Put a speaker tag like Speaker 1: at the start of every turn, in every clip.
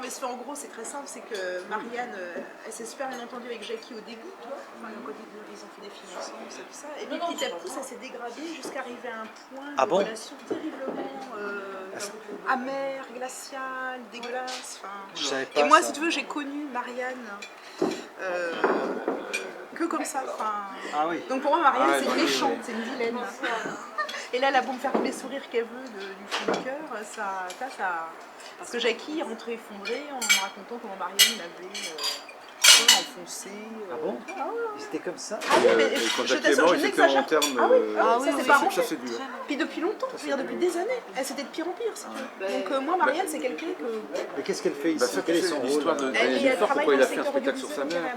Speaker 1: mais en gros, c'est très simple, c'est que Marianne, elle s'est super bien entendue avec Jackie au début, tu vois, enfin, quand ils ont fait des films ensemble, tout ça. Et puis petit à petit, ça s'est dégradé jusqu'à arriver à un point de relation terriblement amère, glaciale, dégueulasse. Et moi, si tu veux, j'ai connu Marianne que comme ça. Donc pour moi, Marianne, c'est une méchante, c'est une vilaine. Et là, elle a beau me faire tous les sourires qu'elle veut du fond du cœur, ça. Parce que Jackie est rentré effondré en me racontant comment Marianne l'avait enfoncé.
Speaker 2: Ah bon? C'était comme ça?
Speaker 1: Ah oui, mais
Speaker 3: quand
Speaker 1: je
Speaker 3: Jackie est mort, il était en termes.
Speaker 1: ça c'est pas
Speaker 3: ça c'est dur.
Speaker 1: Puis depuis longtemps, je veux dire depuis des années, elle c'était de pire en pire si tu veux. Donc moi, Marianne, c'est quelqu'un que.
Speaker 2: Mais qu'est-ce qu'elle fait ici? Quel est son rôle?
Speaker 3: L'histoire de pourquoi il a fait un spectacle sur sa mère.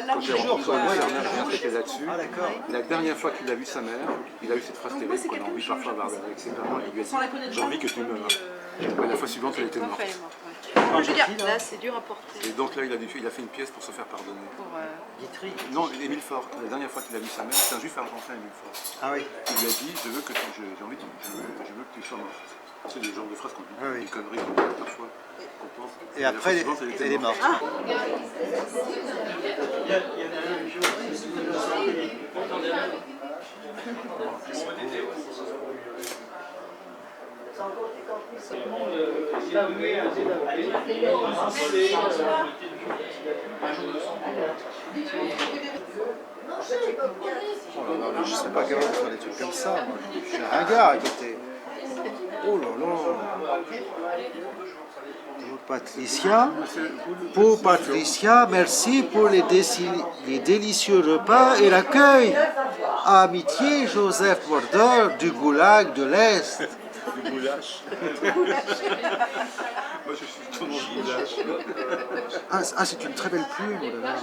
Speaker 3: Quand j'ai rencontré Bernard, j'ai enquêté là-dessus. La dernière fois qu'il a vu sa mère, il a eu cette phrase terrible qu'on a envie parfois d'avoir avec ses parents. Il lui a dit j'ai envie que tu meurs. La fois suivante, elle était morte.
Speaker 1: Je veux dire,
Speaker 4: là, c'est dur à porter.
Speaker 3: Et donc là, il a fait une pièce pour se faire pardonner.
Speaker 4: Pour
Speaker 2: Guitry.
Speaker 3: Non, Émile Faure. La dernière fois qu'il a vu sa mère, c'est un juif argentin, Émile Faure.
Speaker 2: Ah oui.
Speaker 3: Il lui a dit je veux que tu sois morte. C'est le genre de phrase qu'on dit, des conneries qu'on dit parfois.
Speaker 2: Et après, elle est morte. Oh là là, mais je serais pas capable de faire des trucs comme ça. Moi. Je suis un ringard à côté. Oh là là. Pour Patricia, merci pour les délicieux repas et l'accueil. Amitié, Joseph Morder du Goulag de l'Est.
Speaker 3: Du goulash. Moi, je suis tout du goulash.
Speaker 2: Ah, c'est une très belle plume, oh là là.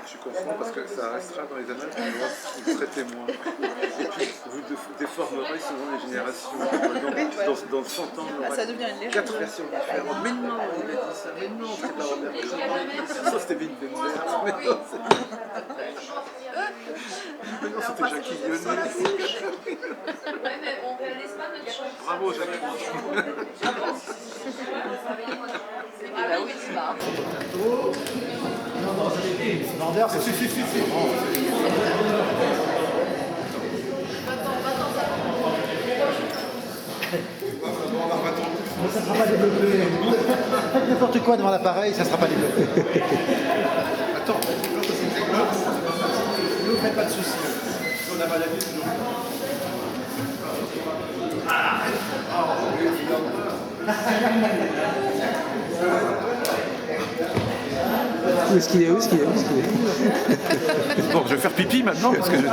Speaker 3: Je comprends parce que ça restera dans les annales de loi, vous serez témoin. Et puis vous déformerez souvent les générations. Dans 100 ans,
Speaker 1: ça devient une légende.
Speaker 3: 4 versions différentes. Mais non, il a dit ça, mais non, c'est pas Robert. Ça c'était Vin Wenders. Mais non, c'était Jackie Lyonnais. Bravo Jackie.
Speaker 2: Morder, c'est ça ne sera pas développé. Faites n'importe quoi devant l'appareil, ça ne sera pas développé.
Speaker 3: Attends, ne vous faites pas de soucis. On a mal à vivre.
Speaker 2: Où est-ce qu'il est?
Speaker 3: Bon, je vais faire pipi maintenant parce que je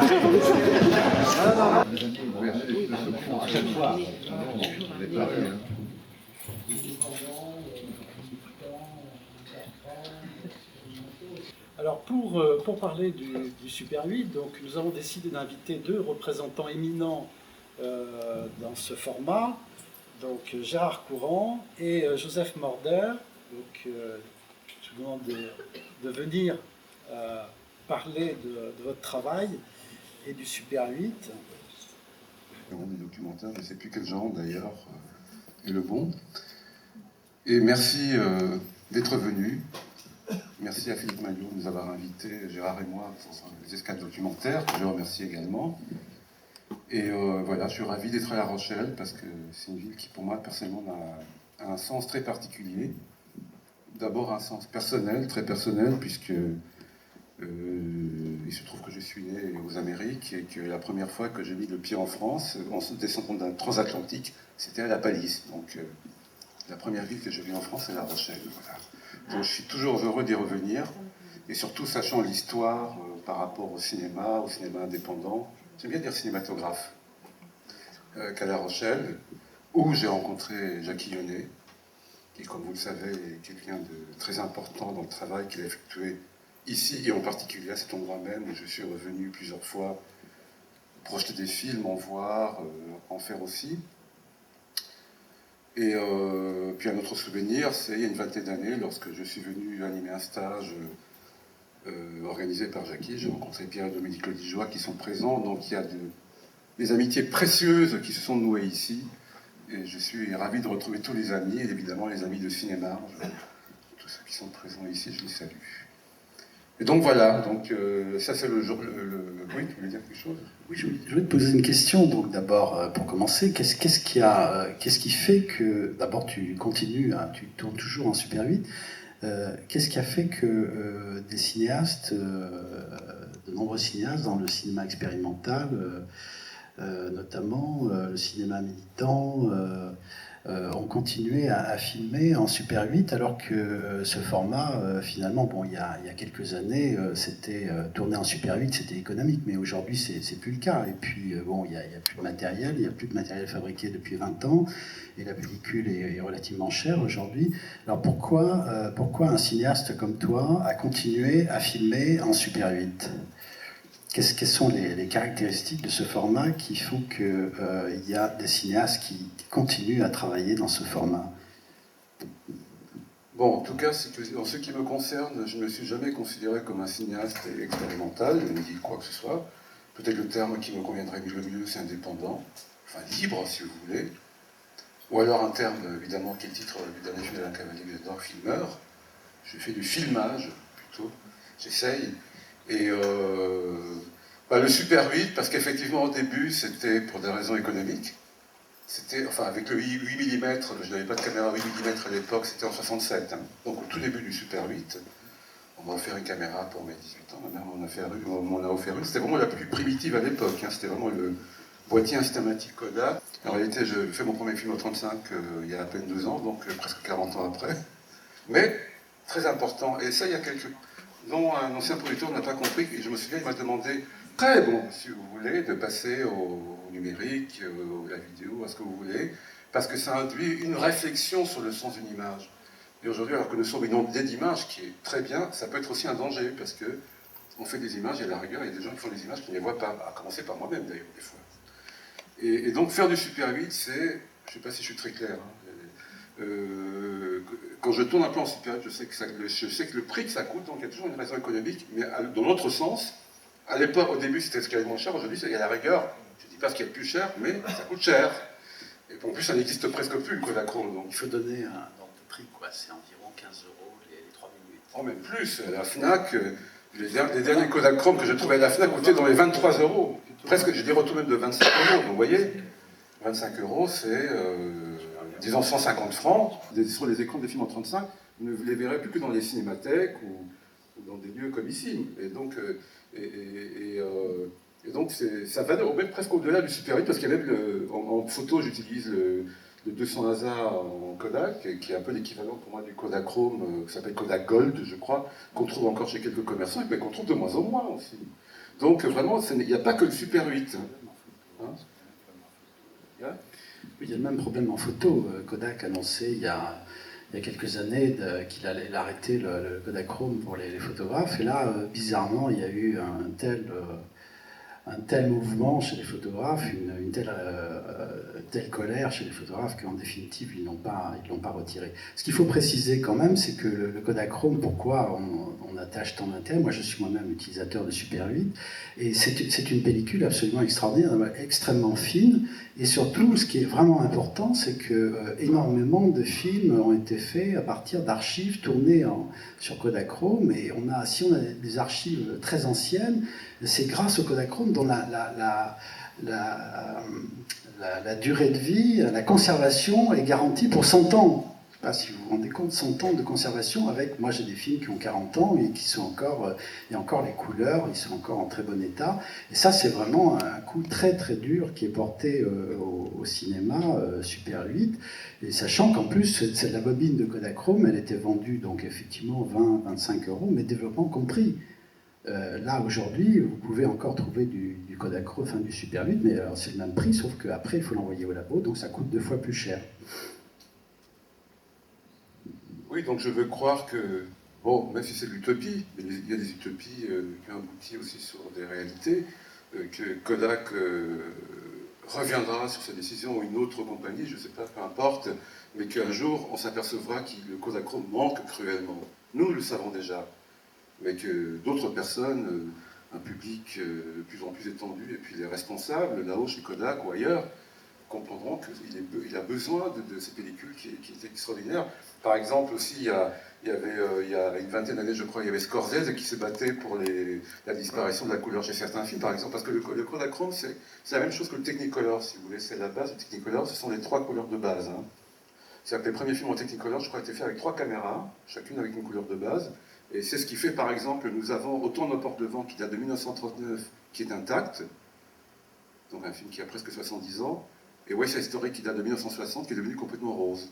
Speaker 5: Alors pour parler du Super 8, donc, nous avons décidé d'inviter 2 représentants éminents dans ce format, donc Gérard Courant et Joseph Morder. Donc, je vous demande de venir parler de votre travail et du Super 8.
Speaker 6: Des documentaires, je ne sais plus quel genre d'ailleurs est le bon. Et merci d'être venu. Merci à Philippe Maillot de nous avoir invités, Gérard et moi, pour les escales documentaires, que je remercie également. Et voilà, je suis ravi d'être à La Rochelle, parce que c'est une ville qui, pour moi, personnellement, a un sens très particulier. D'abord un sens personnel, très personnel, puisque il se trouve que je suis né aux Amériques, et que la première fois que j'ai mis le pied en France, en descendant d'un transatlantique, c'était à La Palisse. Donc la première ville que j'ai vue en France, c'est La Rochelle. Voilà. Donc je suis toujours heureux d'y revenir, et surtout sachant l'histoire par rapport au cinéma indépendant, j'aime bien dire cinématographe, qu'à La Rochelle, où j'ai rencontré Jackie Lyonnais, qui, comme vous le savez, est quelqu'un de très important dans le travail qu'il a effectué ici, et en particulier à cet endroit même, où je suis revenu plusieurs fois projeter des films, en voir, en faire aussi. Et puis un autre souvenir, c'est il y a une vingtaine d'années, lorsque je suis venu animer un stage organisé par Jackie. J'ai rencontré Pierre et Dominique Lodigeois qui sont présents, donc il y a des amitiés précieuses qui se sont nouées ici. Et je suis ravi de retrouver tous les amis, et évidemment les amis de cinéma. Tous ceux qui sont présents ici, je les salue. Et donc voilà, donc, ça c'est le jour... Oui, tu voulais dire quelque chose?
Speaker 5: Oui, je voulais te poser une question. Donc d'abord, pour commencer, qu'est-ce qui fait que... D'abord, tu continues, hein, tu tournes toujours en Super 8. Qu'est-ce qui a fait que des cinéastes, de nombreux cinéastes dans le cinéma expérimental, notamment le cinéma militant, ont continué à filmer en Super 8 alors que ce format, finalement, bon, il y a quelques années, c'était tourné en Super 8, c'était économique, mais aujourd'hui c'est plus le cas. Et puis bon, il y a plus de matériel, il y a plus de matériel fabriqué depuis 20 ans, et la pellicule est relativement chère aujourd'hui. Alors pourquoi un cinéaste comme toi a continué à filmer en Super 8 ? Quelles sont les caractéristiques de ce format qui font qu'il y a des cinéastes qui continuent à travailler dans ce format?
Speaker 6: Bon, en tout cas, en ce qui me concerne, je ne me suis jamais considéré comme un cinéaste expérimental, je ne dis quoi que ce soit. Peut-être le terme qui me conviendrait le mieux, c'est indépendant, enfin libre si vous voulez. Ou alors un terme, évidemment, qui est le titre du dernier film d'Alain Cavalier que j'adore, filmeur. Je fais du filmage, plutôt, j'essaye. Et le Super 8, parce qu'effectivement au début c'était pour des raisons économiques. C'était, enfin avec le 8 mm, je n'avais pas de caméra 8 mm à l'époque, c'était en 67. Hein. Donc au tout début du Super 8, on m'a offert une caméra pour mes 18 ans, ma mère m'en a offert une. C'était vraiment la plus primitive à l'époque, hein. C'était vraiment le boîtier instamatique Kodak. En réalité, je fais mon premier film au 35 il y a à peine 2 ans, donc presque 40 ans après. Mais très important, et ça il y a quelques... dont un ancien producteur n'a pas compris, et je me souviens, il m'a demandé, très bon, si vous voulez, de passer au numérique, à la vidéo, à ce que vous voulez, parce que ça induit une réflexion sur le sens d'une image. Et aujourd'hui, alors que nous sommes une onde d'image qui est très bien, ça peut être aussi un danger, parce que on fait des images, et à la rigueur, il y a des gens qui font des images qui ne les voient pas, à commencer par moi-même d'ailleurs, des fois. Et donc faire du Super 8, c'est, je ne sais pas si je suis très clair, hein, quand je tourne un plan en Super 8, je sais que le prix que ça coûte, donc il y a toujours une raison économique, mais dans l'autre sens, à l'époque, au début, c'était ce qui est moins cher, aujourd'hui, il y a la rigueur. Je ne dis pas ce qui est le plus cher, mais ça coûte cher. Et en plus, ça n'existe presque plus, le Kodachrome. Donc
Speaker 5: il faut donner un ordre de prix, quoi. C'est environ 15 € les 3 minutes.
Speaker 6: Oh, même plus. La FNAC, les derniers Kodachrome que je trouvais à la FNAC coûtaient dans les 23 €. Presque, je dirais autour même de 25 €. Donc, vous voyez, 25 €, c'est, disons, 150 francs. Sur les écrans des films en 35, vous ne les verrez plus que dans les cinémathèques ou dans des lieux comme ici. Et donc, donc ça va même presque au-delà du Super 8, parce qu'il y a même, en photo, j'utilise le 200 ASA en Kodak, qui est un peu l'équivalent pour moi du Kodachrome, qui s'appelle Kodak Gold, je crois, qu'on trouve encore chez quelques commerçants, mais qu'on trouve de moins en moins aussi. Donc vraiment, il n'y a pas que le Super 8. Hein?
Speaker 5: Oui, il y a le même problème en photo. Kodak a annoncé il y a quelques années qu'il allait arrêter le Kodachrome pour les photographes. Et là, bizarrement, il y a eu un tel mouvement chez les photographes, une telle colère chez les photographes qu'en définitive, ils ne l'ont pas retiré. Ce qu'il faut préciser quand même, c'est que le Kodachrome, pourquoi on attache tant d'intérêt? Moi, je suis moi-même utilisateur de Super 8, et c'est une pellicule absolument extraordinaire, extrêmement fine, et surtout, ce qui est vraiment important, c'est que énormément de films ont été faits à partir d'archives tournées sur Kodachrome, et si on a des archives très anciennes, c'est grâce au Kodachrome dont la durée de vie, la conservation est garantie pour 100 ans. Je ne sais pas si vous vous rendez compte, 100 ans de conservation avec, moi j'ai des films qui ont 40 ans et qui sont encore, il y a encore les couleurs, ils sont encore en très bon état. Et ça c'est vraiment un coup très très dur qui est porté au cinéma Super 8. Et sachant qu'en plus, la bobine de Kodachrome, elle était vendue donc effectivement 20-25 €, mais développement compris. Là, aujourd'hui, vous pouvez encore trouver du Kodachrome, enfin du Super 8, mais alors c'est le même prix, sauf qu'après, il faut l'envoyer au labo, donc ça coûte 2 fois plus cher.
Speaker 6: Oui, donc je veux croire que, bon, même si c'est de l'utopie, il y a des utopies qui ont abouti aussi sur des réalités, que Kodak reviendra sur sa décision, ou une autre compagnie, je ne sais pas, peu importe, mais qu'un jour, on s'apercevra que le Kodachrome manque cruellement. Nous le savons déjà. avec d'autres personnes, un public de plus en plus étendu, et puis les responsables, là-haut chez Kodak ou ailleurs, comprendront qu'il a besoin de ces pellicules qui étaient extraordinaires. Par exemple, aussi, il y a une vingtaine d'années, je crois, il y avait Scorsese qui se battait pour la disparition de la couleur chez certains films, par exemple, parce que le Kodachrome, c'est la même chose que le Technicolor, si vous voulez, c'est la base du Technicolor, ce sont les 3 couleurs de base. Hein. C'est-à-dire que les premiers films en Technicolor, je crois, étaient faits avec 3 caméras, chacune avec une couleur de base, et c'est ce qui fait, par exemple, nous avons Autant nos portes de vent qui date de 1939, qui est intact, donc un film qui a presque 70 ans, et West Side Story qui date de 1960, qui est devenu complètement rose.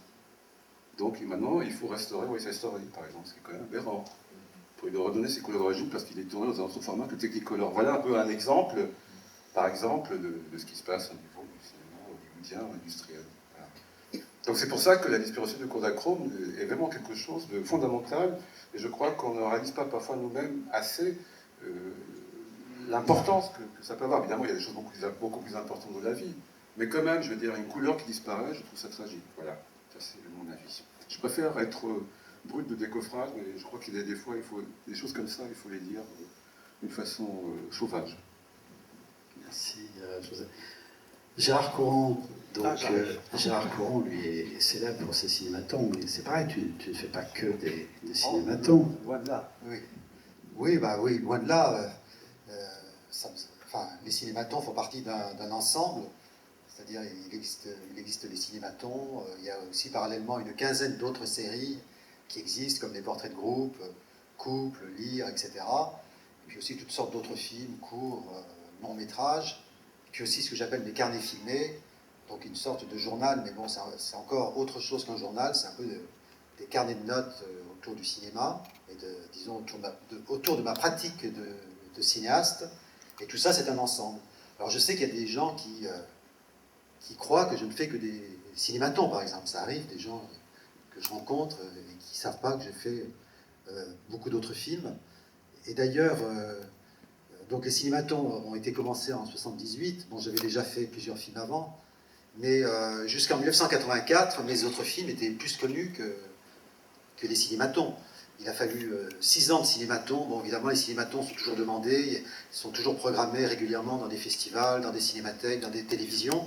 Speaker 6: Donc maintenant, il faut restaurer West Side Story, par exemple, ce qui est quand même aberrant, pour lui redonner ses couleurs d'origine, parce qu'il est tourné dans un autre format que Technicolor. Voilà un peu un exemple, par exemple, de ce qui se passe au niveau du cinéma hollywoodien, industriel. Voilà. Donc c'est pour ça que la disparition du Kodachrome est vraiment quelque chose de fondamental, et je crois qu'on ne réalise pas parfois nous-mêmes assez l'importance que ça peut avoir. Évidemment, il y a des choses beaucoup plus importantes dans la vie, mais quand même, je veux dire, une couleur qui disparaît, je trouve ça tragique. Voilà, ça c'est mon avis. Je préfère être brut de décoffrage, mais je crois qu'il y a des fois, des choses comme ça, il faut les dire d'une façon sauvage.
Speaker 4: Merci, Joseph. Gérard Courant, donc, Gérard Courant, lui, est célèbre pour ses cinématons, mais c'est pareil, tu ne fais pas que des cinématons.
Speaker 2: Loin de là.
Speaker 7: Oui, loin de là. Les cinématons font partie d'un ensemble, c'est-à-dire il existe les cinématons, il y a aussi parallèlement une quinzaine d'autres séries qui existent, comme des portraits de groupe, couples, lire, etc. Et puis aussi toutes sortes d'autres films, courts, longs métrages, et puis aussi ce que j'appelle des carnets filmés, donc une sorte de journal, mais bon, c'est encore autre chose qu'un journal, c'est un peu des carnets de notes autour du cinéma, et disons autour de ma pratique de cinéaste, et tout ça c'est un ensemble. Alors je sais qu'il y a des gens qui croient que je ne fais que des cinématons, par exemple. Ça arrive, des gens que je rencontre et qui ne savent pas que j'ai fait beaucoup d'autres films. Et d'ailleurs, donc les cinématons ont été commencés en 1978. Bon, j'avais déjà fait plusieurs films avant, mais jusqu'en 1984, mes autres films étaient plus connus que les cinématons. Il a fallu 6 ans de cinématons. Bon, évidemment, les cinématons sont toujours demandés, ils sont toujours programmés régulièrement dans des festivals, dans des cinémathèques, dans des télévisions.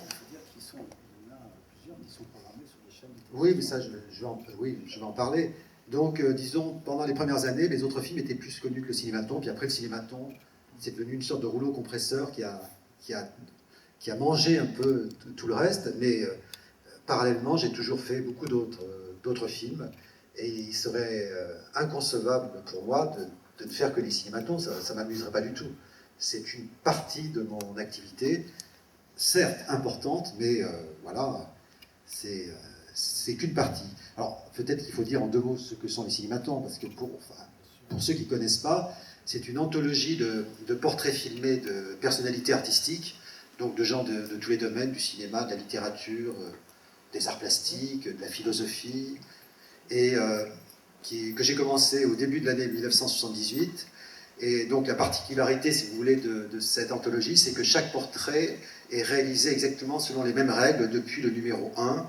Speaker 7: Oui, mais ça, je vais en parler. Donc, disons, pendant les premières années, les autres films étaient plus connus que le cinématon. Puis après, le cinématon, c'est devenu une sorte de rouleau compresseur qui a mangé un peu tout le reste. Mais parallèlement, j'ai toujours fait beaucoup d'autres films. Et il serait inconcevable pour moi de ne faire que les cinématons. Ça ne m'amuserait pas du tout. C'est une partie de mon activité, certes importante, mais voilà, c'est qu'une partie. Alors, peut-être qu'il faut dire en 2 mots ce que sont les cinématons, parce que pour ceux qui ne connaissent pas, c'est une anthologie de portraits filmés de personnalités artistiques, donc de gens de tous les domaines, du cinéma, de la littérature, des arts plastiques, de la philosophie, et que j'ai commencé au début de l'année 1978. Et donc la particularité, si vous voulez, de cette anthologie, c'est que chaque portrait est réalisé exactement selon les mêmes règles depuis le numéro 1,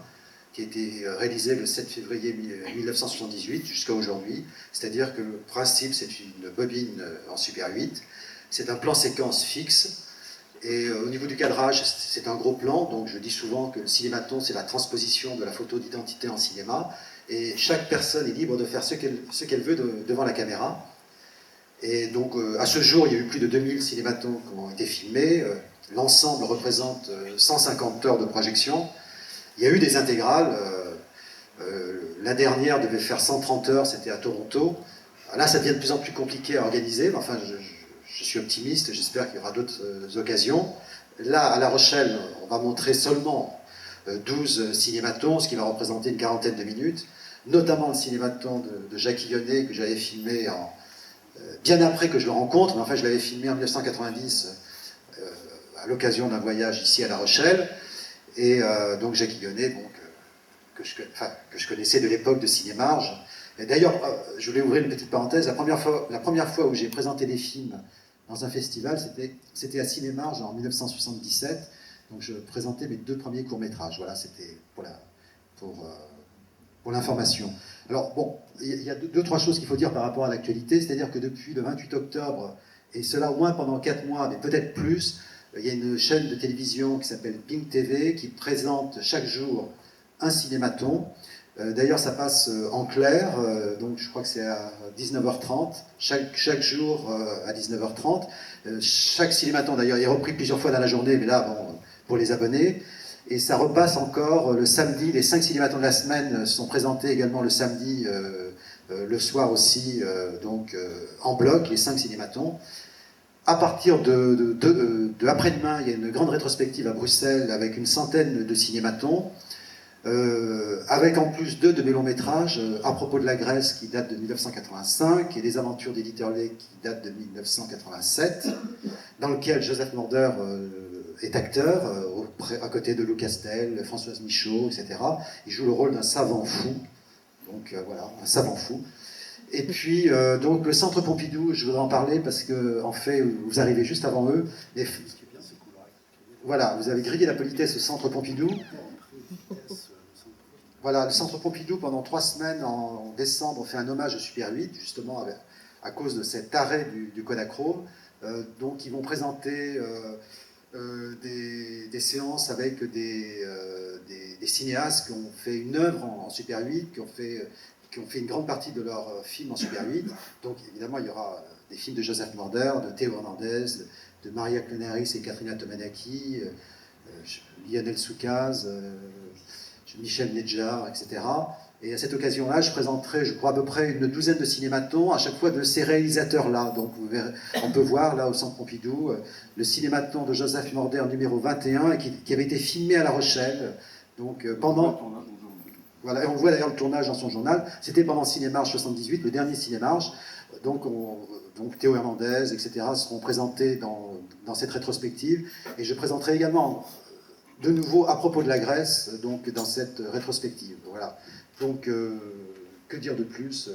Speaker 7: qui a été réalisé le 7 février 1978 jusqu'à aujourd'hui. C'est-à-dire que le principe, c'est une bobine en Super 8, c'est un plan séquence fixe, et au niveau du cadrage, c'est un gros plan, donc je dis souvent que le cinématon, c'est la transposition de la photo d'identité en cinéma, et chaque personne est libre de faire ce qu'elle veut devant la caméra. Et donc, à ce jour, il y a eu plus de 2000 cinématons qui ont été filmés. L'ensemble représente 150 heures de projection. Il y a eu des intégrales. La dernière devait faire 130 heures, c'était à Toronto. Là, ça devient de plus en plus compliqué à organiser, mais enfin, je suis optimiste, j'espère qu'il y aura d'autres occasions. Là, à La Rochelle, on va montrer seulement 12 cinématons, ce qui va représenter une quarantaine de minutes, notamment le cinématon de Jackie Lyonnais, que j'avais filmé bien après que je le rencontre, mais enfin je l'avais filmé en 1990 à l'occasion d'un voyage ici à La Rochelle, et donc Jackie Lyonnais, donc, que je connaissais de l'époque de Cinémarge. Et d'ailleurs, je voulais ouvrir une petite parenthèse, la première fois où j'ai présenté des films dans un festival, c'était à Cinémarge en 1977, donc je présentais mes 2 premiers courts-métrages. Voilà, c'était pour pour l'information. Alors bon, il y a deux, trois choses qu'il faut dire par rapport à l'actualité, c'est-à-dire que depuis le 28 octobre, et cela au moins pendant 4 mois, mais peut-être plus, il y a une chaîne de télévision qui s'appelle Pink TV qui présente chaque jour un cinématon. D'ailleurs, ça passe en clair, donc je crois que c'est à 19h30, chaque jour à 19h30. Chaque cinématon, d'ailleurs, est repris plusieurs fois dans la journée, mais là, bon, pour les abonnés. Et ça repasse encore le samedi. Les 5 cinématons de la semaine sont présentés également le samedi, le soir aussi, donc en bloc, les 5 cinématons. À partir de après-demain, il y a une grande rétrospective à Bruxelles avec une centaine de cinématons. Avec en plus 2 de mes longs métrages, À propos de la Grèce qui date de 1985 et Les aventures d'Edith-Hurley qui date de 1987, dans lequel Joseph Morder est acteur, à côté de Lou Castel, Françoise Michaud, etc. Il joue le rôle d'un savant fou, donc voilà, un savant fou. Et puis, donc le Centre Pompidou, je voudrais en parler parce que, en fait, vous arrivez juste avant eux. Voilà, vous avez grillé la politesse au Centre Pompidou. Voilà, le Centre Pompidou, pendant 3 semaines, en décembre, fait un hommage au Super 8, justement à cause de cet arrêt du Kodachrome. Donc, ils vont présenter des séances avec des cinéastes qui ont fait une œuvre en Super 8, qui ont fait une grande partie de leur film en Super 8. Donc, évidemment, il y aura des films de Joseph Morder, de Théo Hernandez, de Maria Clonaris et Katrina Tomanaki, Lionel Soukaz, Michel Nedjar, etc. Et à cette occasion-là, je présenterai, je crois, à peu près une douzaine de cinématons, à chaque fois de ces réalisateurs-là. Donc, on peut voir, là, au Centre Pompidou, le cinématon de Joseph Morder numéro 21, qui avait été filmé à La Rochelle. Donc, pendant... Voilà, et on voit d'ailleurs le tournage dans son journal. C'était pendant le Cinémarche 78, le dernier Cinémarche. Donc Théo Hernandez, etc. seront présentés dans cette rétrospective. Et je présenterai également de nouveau À propos de la Grèce, donc dans cette rétrospective. Voilà. Donc, que dire de plus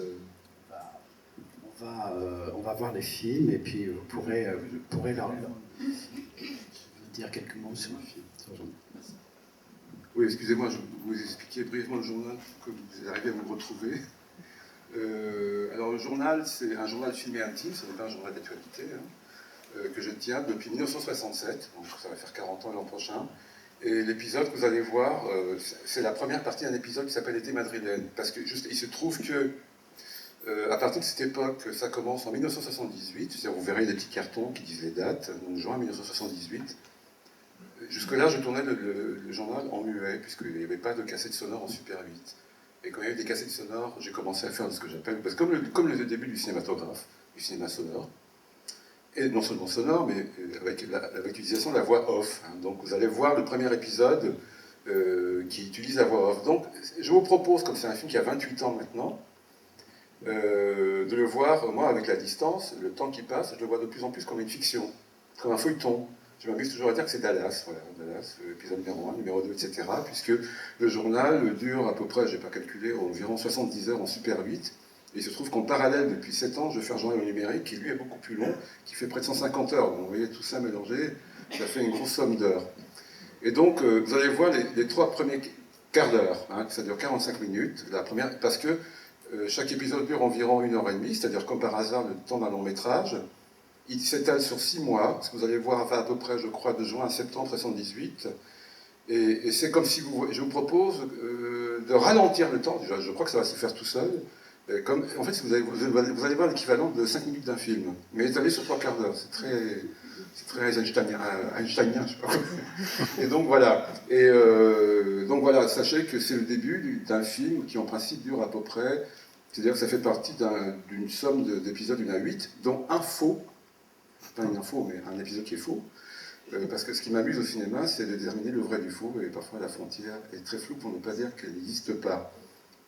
Speaker 4: on va voir les films et puis vous pourrez leur dire quelques mots sur le film.
Speaker 6: Oui, excusez-moi, je vais vous expliquer brièvement le journal pour que vous arriviez à vous retrouver. Alors, le journal, c'est un journal filmé intime, ce n'est pas un journal d'actualité, que je tiens depuis 1967, donc ça va faire 40 ans l'an prochain. Et l'épisode que vous allez voir, c'est la première partie d'un épisode qui s'appelle Été madrilène. Parce que il se trouve que, à partir de cette époque, ça commence en 1978, c'est-à-dire vous verrez des petits cartons qui disent les dates, donc juin 1978. Jusque-là, je tournais le journal en muet, puisqu'il n'y avait pas de cassette sonore en Super 8. Et quand il y a eu des cassettes sonores, j'ai commencé à faire ce que j'appelle, parce que comme le début du cinématographe, du cinéma sonore, et non seulement sonore, mais avec l'utilisation de la voix off. Donc vous allez voir le premier épisode qui utilise la voix off. Donc je vous propose, comme c'est un film qui a 28 ans maintenant, de le voir, moi, avec la distance, le temps qui passe, je le vois de plus en plus comme une fiction, comme un feuilleton. Je m'amuse toujours à dire que c'est Dallas, voilà, Dallas, épisode numéro 1, numéro 2, etc., puisque le journal dure à peu près, je n'ai pas calculé, environ 70 heures en Super 8, et il se trouve qu'en parallèle, depuis 7 ans, je fais un journal numérique qui, lui, est beaucoup plus long, qui fait près de 150 heures. Donc, vous voyez, tout ça mélangé, ça fait une grosse somme d'heures. Et donc, vous allez voir les 3 premiers quarts d'heure, ça dure 45 minutes, la première, parce que chaque épisode dure environ 1h30, c'est-à-dire comme par hasard le temps d'un long métrage. Il s'étale sur 6 mois, ce que vous allez voir à peu près, je crois, de juin à septembre 1978. Et c'est comme si je vous propose de ralentir le temps, déjà, je crois que ça va se faire tout seul. En fait, vous allez voir l'équivalent de 5 minutes d'un film, mais étalé sur 3 quarts d'heure. C'est très Einsteinien, je sais pas. Et donc voilà. Donc voilà, sachez que c'est le début d'un film qui en principe dure à peu près, c'est-à-dire que ça fait partie d'une somme d'épisodes, il y en a 8, dont un faux, pas une info, mais un épisode qui est faux. Parce que ce qui m'amuse au cinéma, c'est de déterminer le vrai du faux, et parfois la frontière est très floue pour ne pas dire qu'elle n'existe pas.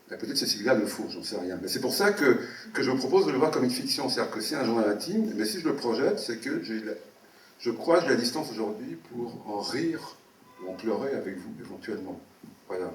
Speaker 6: Peut-être c'est celui-là le faux, j'en sais rien. Mais c'est pour ça que je vous propose de le voir comme une fiction. C'est-à-dire que c'est un journal intime, mais si je le projette, c'est que je crois que j'ai la distance aujourd'hui pour en rire ou en pleurer avec vous, éventuellement. Voilà.